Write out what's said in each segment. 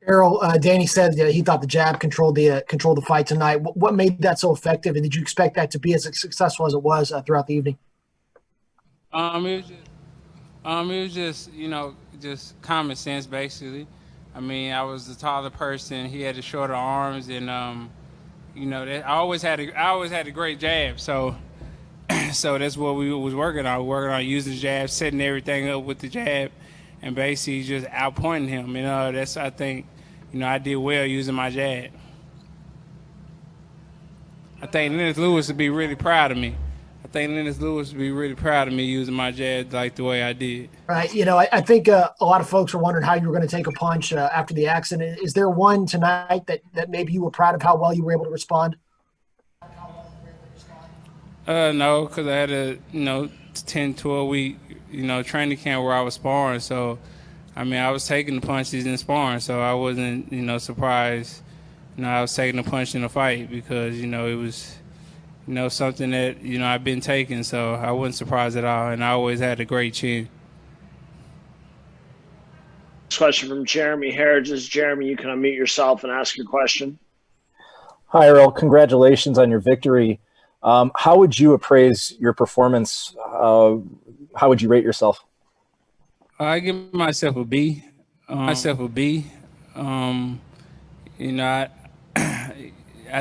Errol, Danny said that he thought the jab controlled the fight tonight. What made that so effective, and did you expect that to be as successful as it was throughout the evening? It was just just common sense basically. I mean, I was the taller person. He had the shorter arms, and I always had a great jab. So so that's what we was working on. Working on using the jab, setting everything up with the jab, and basically just outpointing him. That's I think I did well using my jab. I think Lennox Lewis would be really proud of me. Using my jab like the way I did. Right. I think a lot of folks were wondering how you were going to take a punch after the accident. Is there one tonight that maybe you were proud of how well you were able to respond? No, because I had a 10, 12 week training camp where I was sparring. So I mean, I was taking the punches in sparring, so I wasn't surprised. I was taking the punch in the fight because it was something that I've been taking, so I wasn't surprised at all, and I always had a great chin. Next question from Jeremy Harridges. Jeremy, you can unmute yourself and ask your question. Hi, Errol. Congratulations on your victory. How would you appraise your performance? How would you rate yourself? I give myself a B. I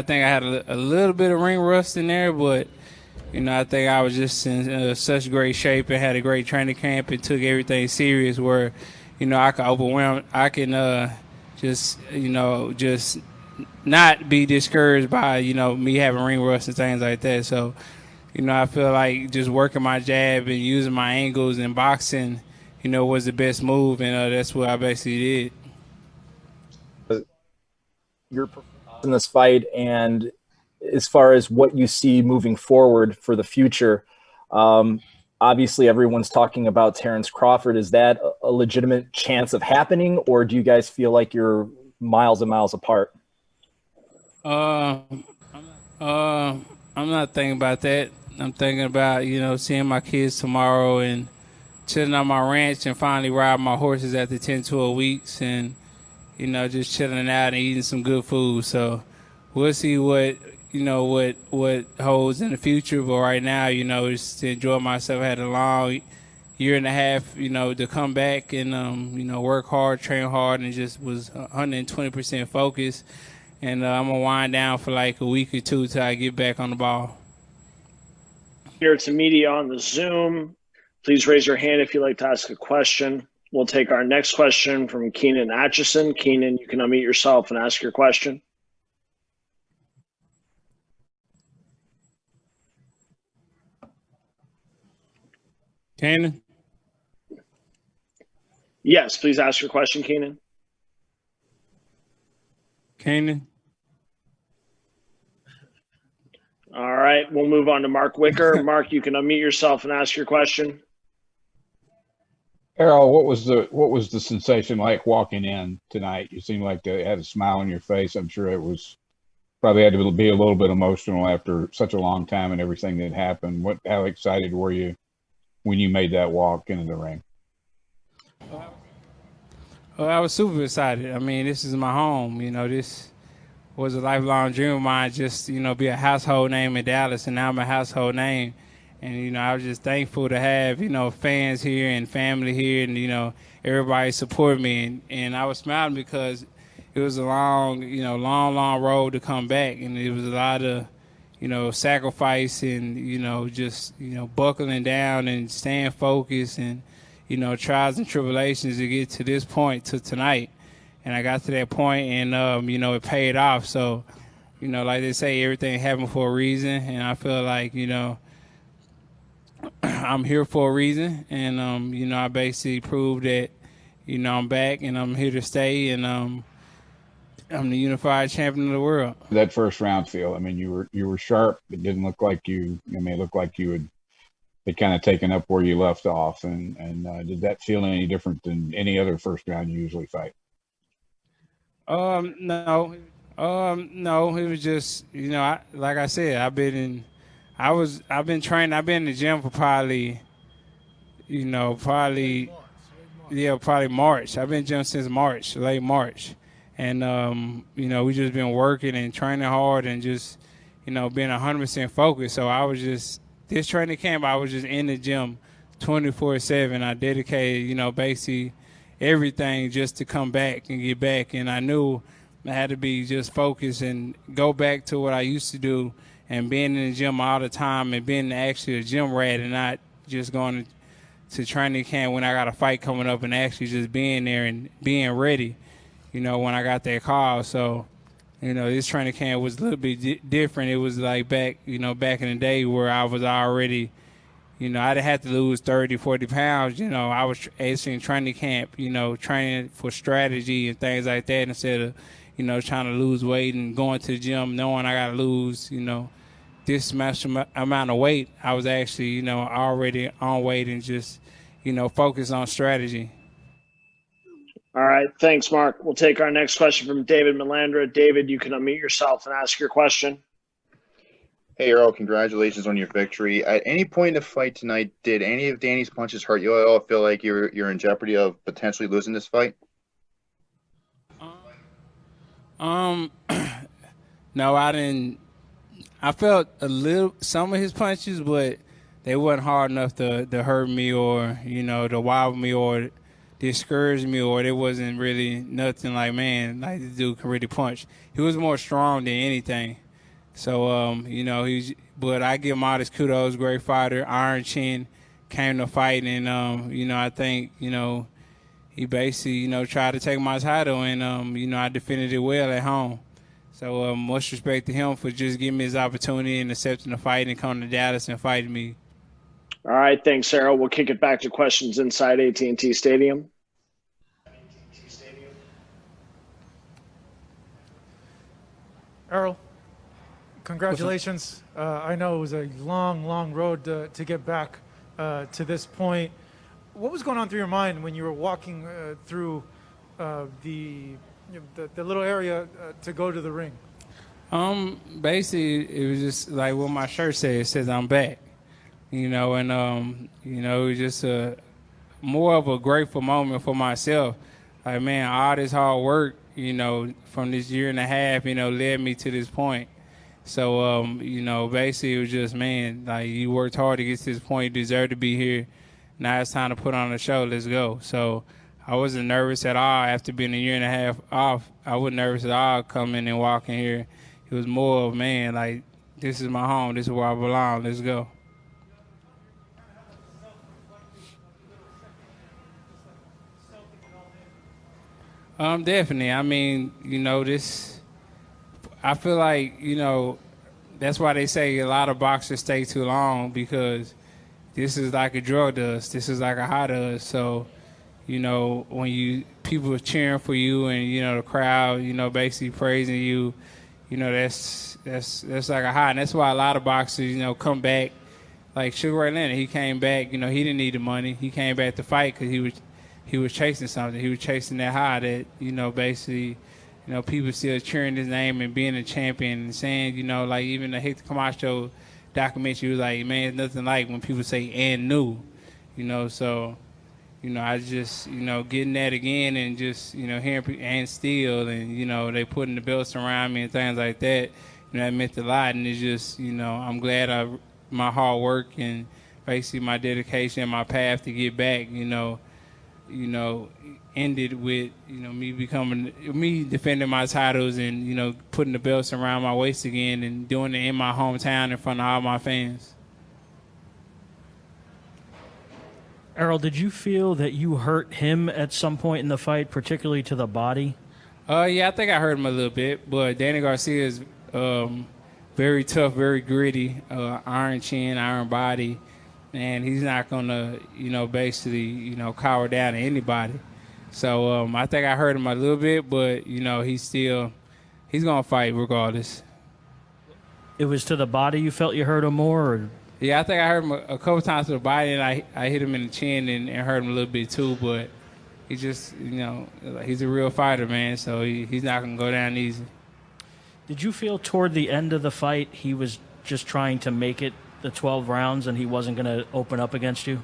think I had a little bit of ring rust in there, but I think I was just in such great shape and had a great training camp and took everything serious where I could overwhelm. I can just not be discouraged by me having ring rust and things like that. So I feel like just working my jab and using my angles and boxing was the best move, and that's what I basically did. Your performance in this fight, and as far as what you see moving forward for the future, obviously everyone's talking about Terence Crawford. Is that a legitimate chance of happening, or do you guys feel like you're miles and miles apart? I'm not thinking about that. I'm thinking about seeing my kids tomorrow and chilling on my ranch and finally riding my horses after 10, 12 weeks and, just chilling out and eating some good food. So we'll see what holds in the future. But right now, just to enjoy myself. I had a long year and a half, to come back and, work hard, train hard, and just was 120% focused. And I'm going to wind down for like a week or two till I get back on the ball. Here to media on the Zoom. Please raise your hand if you'd like to ask a question. We'll take our next question from Keenan Atchison. Keenan, you can unmute yourself and ask your question. Keenan? Yes, please ask your question, Keenan. Keenan? All right, we'll move on to Mark Wicker. Mark, you can unmute yourself and ask your question. Errol, what was the sensation like walking in tonight? You seemed like you had a smile on your face. I'm sure it was probably had to be a little bit emotional after such a long time and everything that happened. How excited were you when you made that walk into the ring? Well, I was super excited. I mean, this is my home. This was a lifelong dream of mine, just, be a household name in Dallas, and now I'm a household name. And, I was just thankful to have, fans here and family here and, everybody support me. And I was smiling because it was a long road to come back. And it was a lot of, sacrifice and, just, buckling down and staying focused and, trials and tribulations to get to this point, to tonight. And I got to that point and, it paid off. So, like they say, everything happened for a reason. And I feel like, I'm here for a reason, and I basically proved that I'm back and I'm here to stay, and I'm the unified champion of the world. That first round feel, I mean, you were sharp. It didn't look like you. I mean, it looked like you had kind of taken up where you left off. And did that feel any different than any other first round you usually fight? No. No. It was just like I said, I've been training. I've been in the gym for probably March. I've been in the gym since March, late March. And, you know, we just been working and training hard and just, you know, being 100% focused. So I was just, this training camp, I was just in the gym 24/7. I dedicated, you know, basically everything just to come back and get back. And I knew I had to be just focused and go back to what I used to do and being in the gym all the time and being actually a gym rat and not just going to training camp when I got a fight coming up and actually just being there and being ready, you know, when I got that call. So, you know, this training camp was a little bit different. It was like back in the day where I was already, you know, I'd have to lose 30, 40 pounds. You know, I was actually in training camp, you know, training for strategy and things like that instead of, you know, trying to lose weight and going to the gym knowing I got to lose, you know, this much amount of weight. I was actually, you know, already on weight and just, you know, focus on strategy. All right. Thanks, Mark. We'll take our next question from David Melandra. David, you can unmute yourself and ask your question. Hey, Errol, congratulations on your victory. At any point in the fight tonight, did any of Danny's punches hurt you at all? Feel like you're in jeopardy of potentially losing this fight? No, I didn't. I felt some of his punches, but they wasn't hard enough to hurt me or, you know, to wobble me or discourage me, or there wasn't really nothing like, man, like this dude can really punch. He was more strong than anything. So, you know, but I give him all this kudos, great fighter, Iron Chin, came to fight, and, you know, I think, you know, he basically, you know, tried to take my title, and, you know, I defended it well at home. So much respect to him for just giving me his opportunity and accepting the fight and coming to Dallas and fighting me. All right, thanks, Sarah. We'll kick it back to questions inside AT&T Stadium. Errol, congratulations. I know it was a long, long road to get back to this point. What was going on through your mind when you were walking through the little area to go to the ring? Basically, it was just like what my shirt says. It says I'm back. You know, and, you know, it was just more of a grateful moment for myself. Like, man, all this hard work, you know, from this year and a half, you know, led me to this point. So, you know, basically it was just, man, like you worked hard to get to this point. You deserve to be here. Now it's time to put on a show. Let's go. So I wasn't nervous at all after being a year and a half off. I wasn't nervous at all coming and walking here. It was more of, man, like, this is my home. This is where I belong. Let's go. Definitely. I mean, you know, I feel like, you know, that's why they say a lot of boxers stay too long, because this is like a drug does. This is like a high does. So, you know, when people are cheering for you and, you know, the crowd, you know, basically praising you, you know, that's like a high. And that's why a lot of boxers, you know, come back. Like Sugar Ray Leonard, he came back, you know, he didn't need the money. He came back to fight because he was chasing something. He was chasing that high that, you know, basically, you know, people still cheering his name and being a champion and saying, you know, like even the Hector Camacho documentary was like, man, it's nothing like when people say and new, you know. So, you know, I just, you know, getting that again and just, you know, hearing and still and, you know, they putting the belts around me and things like that, you know, that meant a lot. And it's just, you know, I'm glad my hard work and basically my dedication and my path to get back, you know, ended with, you know, me defending my titles and, you know, putting the belts around my waist again and doing it in my hometown in front of all my fans. Errol, did you feel that you hurt him at some point in the fight, particularly to the body? Yeah, I think I hurt him a little bit, but Danny Garcia is very tough, very gritty, iron chin, iron body, and he's not going to, you know, basically, you know, cower down to anybody. So I think I hurt him a little bit, but, you know, he's going to fight regardless. It was to the body you felt you hurt him more? Or? Yeah, I think I hurt him a couple times to the body, and I hit him in the chin and hurt him a little bit too, but he just, you know, he's a real fighter, man, so he's not going to go down easy. Did you feel toward the end of the fight he was just trying to make it the 12 rounds and he wasn't going to open up against you?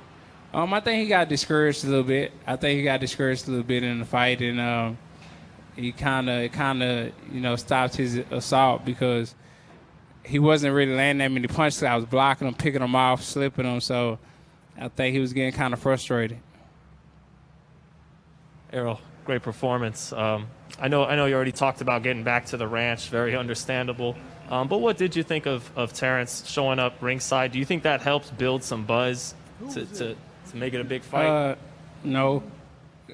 I think he got discouraged a little bit. In the fight, and he kind of stopped his assault because he wasn't really landing that many punches. I was blocking him, picking him off, slipping him. So I think he was getting kind of frustrated. Errol, great performance. I know you already talked about getting back to the ranch, very understandable. But what did you think of Terence showing up ringside? Do you think that helps build some buzz to make it a big fight? No.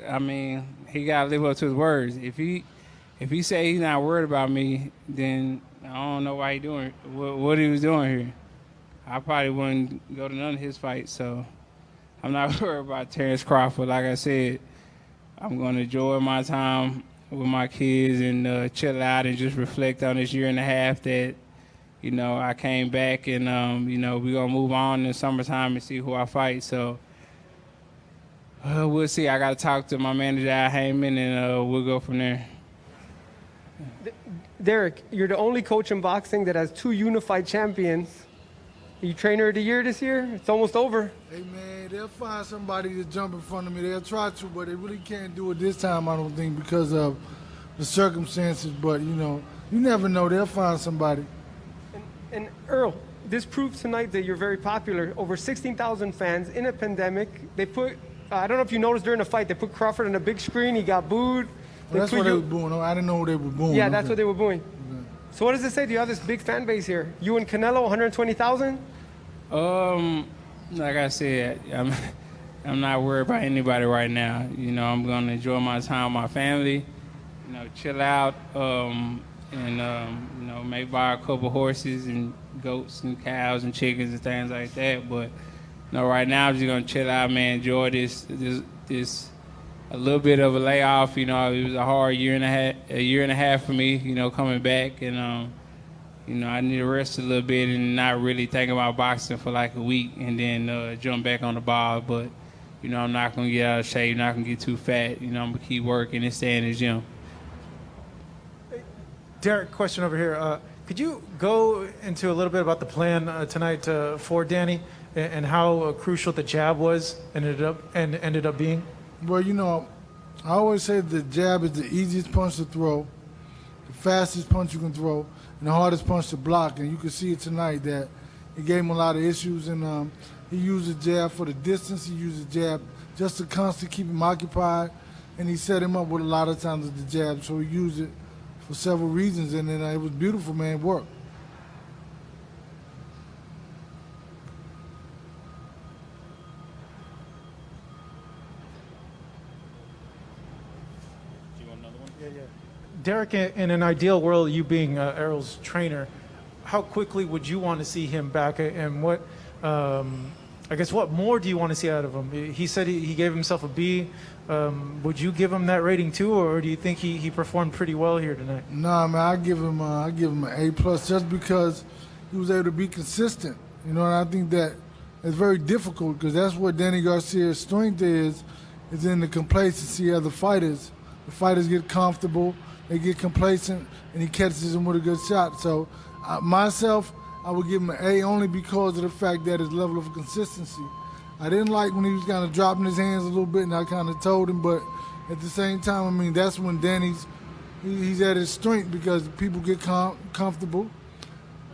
I mean, he got to live up to his words. If he say he's not worried about me, then I don't know why he doing what he was doing here. I probably wouldn't go to none of his fights. So I'm not worried about Terence Crawford. Like I said, I'm going to enjoy my time with my kids and chill out and just reflect on this year and a half that, I came back and, we're going to move on in the summertime and see who I fight. So we'll see. I got to talk to my manager, Al Heyman, and we'll go from there. Derek, you're the only coach in boxing that has 2 unified champions. Are you trainer of the year this year? It's almost over. Hey, man, they'll find somebody to jump in front of me. They'll try to, but they really can't do it this time, I don't think, because of the circumstances. But, you never know. They'll find somebody. And Earl, this proves tonight that you're very popular. Over 16,000 fans in a pandemic. They put, I don't know if you noticed during the fight, they put Crawford on a big screen. He got booed. Well, that's what they were booing. I didn't know they were booing. Yeah, that's what they were booing. So what does it say? Do you have this big fan base here? You and Canelo, 120,000? Like I said, I'm not worried about anybody right now. I'm going to enjoy my time with my family, chill out, and, maybe buy a couple horses and goats and cows and chickens and things like that. But, right now I'm just going to chill out, man, enjoy this a little bit of a layoff. It was a hard year and a half for me, coming back. And, I need to rest a little bit and not really think about boxing for like a week and then jump back on the ball. But, I'm not going to get out of shape, not going to get too fat. I'm going to keep working and stay in the gym. Derek, question over here. Could you go into a little bit about the plan tonight for Danny and how crucial the jab was and ended up being? Well, I always say the jab is the easiest punch to throw, the fastest punch you can throw, and the hardest punch to block. And you can see it tonight that it gave him a lot of issues. And he used the jab for the distance. He used the jab just to constantly keep him occupied. And he set him up with a lot of times with the jab. So he used it for several reasons. And then it was beautiful, man. It worked. Derek, in an ideal world, you being Errol's trainer, how quickly would you want to see him back, and what, what more do you want to see out of him? He said he gave himself a B. Would you give him that rating too, or do you think he performed pretty well here tonight? Nah, man, I give him an A+ just because he was able to be consistent. And I think that it's very difficult because that's what Danny Garcia's strength is in the complacency of the fighters. The fighters get comfortable. They get complacent, and he catches them with a good shot. So, myself, I would give him an A only because of the fact that his level of consistency. I didn't like when he was kind of dropping his hands a little bit, and I kind of told him. But at the same time, that's when he's at his strength because people get comfortable.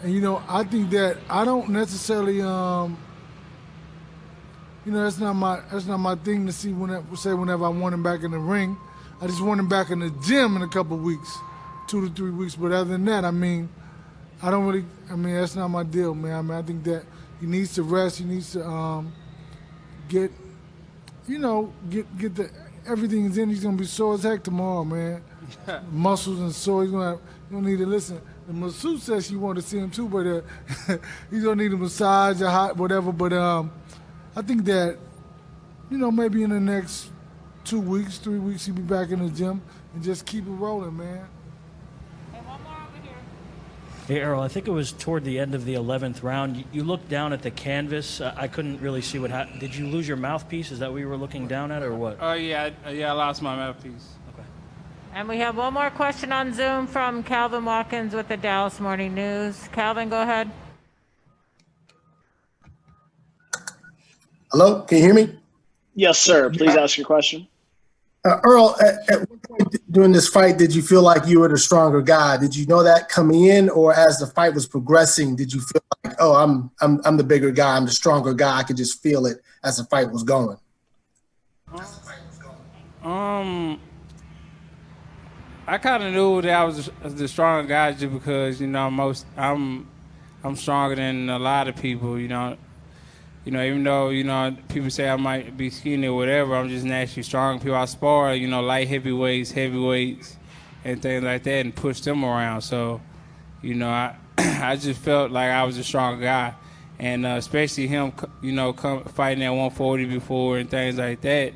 And, I think that I don't necessarily, that's not my thing to say whenever I want him back in the ring. I just want him back in the gym in a couple of weeks, 2 to 3 weeks. But other than that, I don't really, that's not my deal, man. I think that he needs to rest. He needs to get everything is in. He's going to be sore as heck tomorrow, man. Muscles and sore. He's going to need to listen. The masseuse says she wanted to see him too, but he's going to need a massage or hot, whatever. But I think that, maybe in the next 2 weeks, 3 weeks, he'll be back in the gym and just keep it rolling, man. Hey, Errol, I think it was toward the end of the 11th round. You looked down at the canvas. I couldn't really see what happened. Did you lose your mouthpiece? Is that what you were looking down at, or what? Oh, yeah, I lost my mouthpiece. Okay. And we have one more question on Zoom from Calvin Watkins with the Dallas Morning News. Calvin, go ahead. Hello, can you hear me? Yes, sir. Please ask your question. Earl, at one point, during this fight, did you feel like you were the stronger guy? Did you know that coming in, or as the fight was progressing, did you feel like, oh, I'm the bigger guy, I'm the stronger guy? I could just feel it as the fight was going. I kind of knew that I was the stronger guy just because, you know, I'm stronger than a lot of people, you know. You know, even though, you know, people say I might be skinny or whatever, I'm just naturally strong. People I spar, you know, light heavyweights, and things like that, and push them around. So, you know, I just felt like I was a strong guy. And especially him, you know, fighting at 140 before and things like that.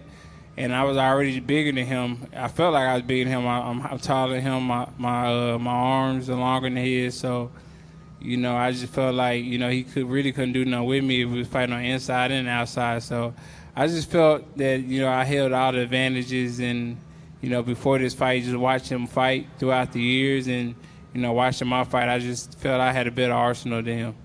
And I was already bigger than him. I felt like I was bigger than him. I'm taller than him. My arms are longer than his. So, you know, I just felt like, you know, he couldn't do nothing with me if we was fighting on the inside and outside. So I just felt that, you know, I held all the advantages. And, you know, before this fight, just watching him fight throughout the years and, you know, watching my fight, I just felt I had a better arsenal than him.